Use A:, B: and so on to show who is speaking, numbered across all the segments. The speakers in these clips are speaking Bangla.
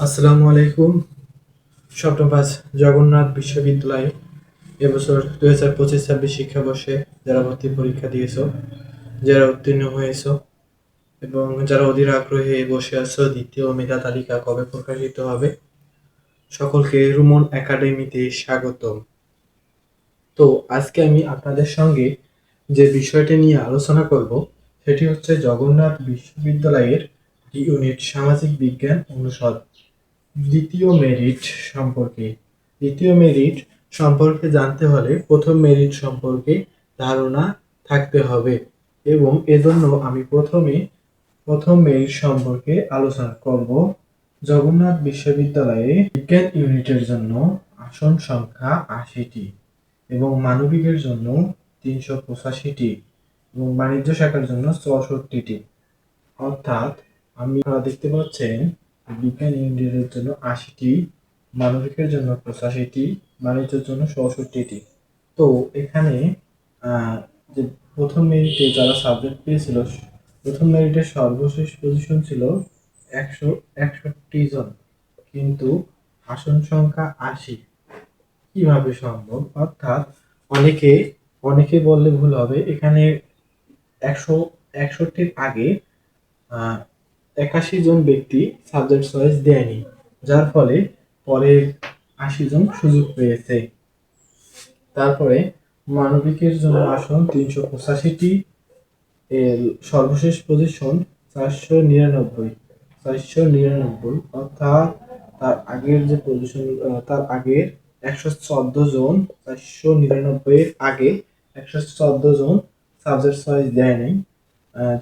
A: আসসালামু আলাইকুম। সপ্তম পাঁচ জগন্নাথ বিশ্ববিদ্যালয়ে এবছর 2025-26 শিক্ষাবর্ষে যারা ভর্তি পরীক্ষা দিয়েছো, যারা উত্তীর্ণ হয়েছো এবং যারা অধীর আগ্রহে বসে আছো দ্বিতীয় মেধা তালিকা কবে প্রকাশিত হবে, সকলকে রুমন একাডেমিতে স্বাগতম। তো আজকে আমি আপনাদের সঙ্গে যে বিষয়টি নিয়ে আলোচনা করব সেটি হচ্ছে জগন্নাথ বিশ্ববিদ্যালয়ের ইউনিট সামাজিক বিজ্ঞান অনুষদ দ্বিতীয় মেরিট সম্পর্কে। দ্বিতীয় মেরিট সম্পর্কে জানতে হলে প্রথম মেরিট সম্পর্কে ধারণা থাকতে হবে এবং এজন্য আমি প্রথম মেরিট সম্পর্কে আলোচনা করব। জগন্নাথ বিশ্ববিদ্যালয়ে বিজ্ঞান ইউনিটের জন্য আসন সংখ্যা ৮০টি এবং মানবিকের জন্য ৩৮৫টি এবং বাণিজ্য শাখার জন্য ৬৪টি। অর্থাৎ আপনারা দেখতে পাচ্ছেন বিজ্ঞান ইউনিটের জন্য ৮০টি, মানবিকের জন্য ৮৫টি, বাণিজ্যের জন্য ৬৪টি। তো এখানে যে প্রথম মেরিটে যারা সাবজেক্ট পেয়েছিল, প্রথম মেরিটের সর্বশেষ পজিশন ছিল ১৬১ জন, কিন্তু আসন সংখ্যা ৮০। কিভাবে সম্ভব? অর্থাৎ অনেকে অনেকে বললে ভুল হবে, এখানে ১৬১টির আগে ৮১ জন ব্যক্তি সাবজেক্ট চয়েস দেয়নি, যার ফলে পরে ৮০ জন সুযোগ পেয়েছে। তারপরে মানবিকের জন্য আসন ৩৮৫টি, এর সর্বশেষ পজিশন ৪৯৯, অর্থাৎ তার আগের যে পজিশন, তার আগের ১১৪ জন, ৪৯৯ এর আগে ১১৪ জন সাবজেক্ট চয়েস দেয় নাই,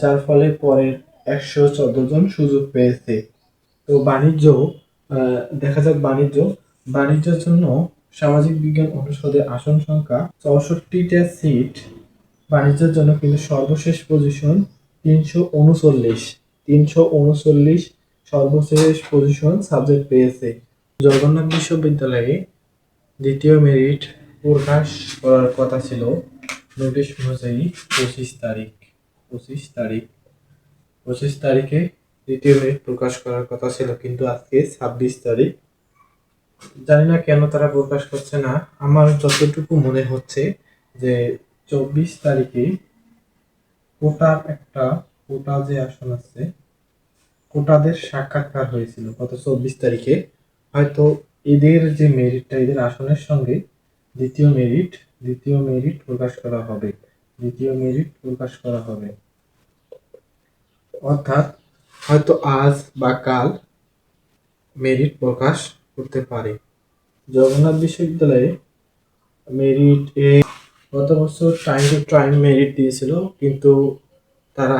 A: যার ফলে পরের ১১৪ জন সুযোগ পেয়েছে। তো বাণিজ্য, দেখা যাক বাণিজ্যের জন্য সামাজিক বিজ্ঞান অনুষদের আসন সংখ্যা ৬৪টা সিট বাণিজ্যের জন্য, কিন্তু সর্বশেষ পজিশন ৩৩৯ সর্বশেষ পজিশন সাবজেক্ট পেয়েছে। জগন্নাথ বিশ্ববিদ্যালয়ে দ্বিতীয় মেরিট প্রকাশ করার কথা ছিল নোটিশ অনুযায়ী 25 তারিখে দ্বিতীয় মেরিট প্রকাশ করার কথা ছিল, কিন্তু আজকে 26 তারিখ। জানি না কেন তারা প্রকাশ করছে না। আমার যতটুকু মনে হচ্ছে যে 24 তারিখে কোটা যে আসন আছে, কোটাদের সাক্ষাৎকার হয়েছিল গত 24 তারিখে। হয়তো এদের যে মেরিটটা, এদের আসনের সঙ্গে দ্বিতীয় মেরিট প্রকাশ করা হবে। অর্থাৎ হয়তো আজ বা কাল মেরিট প্রকাশ করতে পারে। জগন্নাথ বিশ্ববিদ্যালয়ে মেরিট গত বছর টাইম টু টাইম মেরিট দিয়েছিল, কিন্তু তারা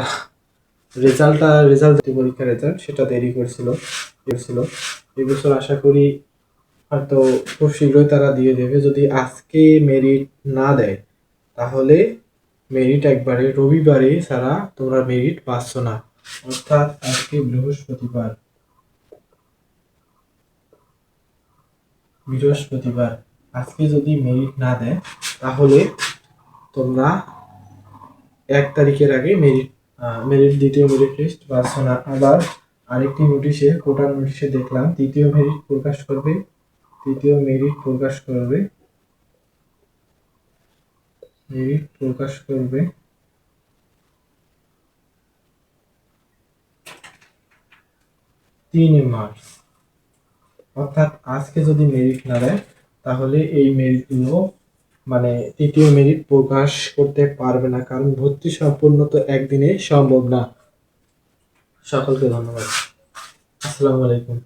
A: পরীক্ষার রেজাল্ট সেটা দেরি করেছিল। এবছর আশা করি হয়তো খুব শীঘ্রই তারা দিয়ে দেবে। যদি আজকে মেরিট না দেয় তাহলে মেরিট একবারে রবিবারে ছাড়া তোমরা মেরিট পাচ্ছ না। অর্থাৎ আজকে বৃহস্পতিবার আজকে যদি মেরিট না দেয় তাহলে তোমরা ১ তারিখের আগে মেরিট দ্বিতীয় মেরিট লিস্ট পাচ্ছ না। আবার আরেকটি কোটার নোটিশে দেখলাম তৃতীয় মেরিট প্রকাশ করবে ৩ মার্চ। অর্থাৎ আজকে যদি মেরিট না দেয় তাহলে এই মেরিটগুলো মানে তৃতীয় মেরিট প্রকাশ করতে পারবে না, কারণ ভর্তি সম্পূর্ণ তো একদিনে সম্ভব না। সকলকে ধন্যবাদ। আসসালামু আলাইকুম।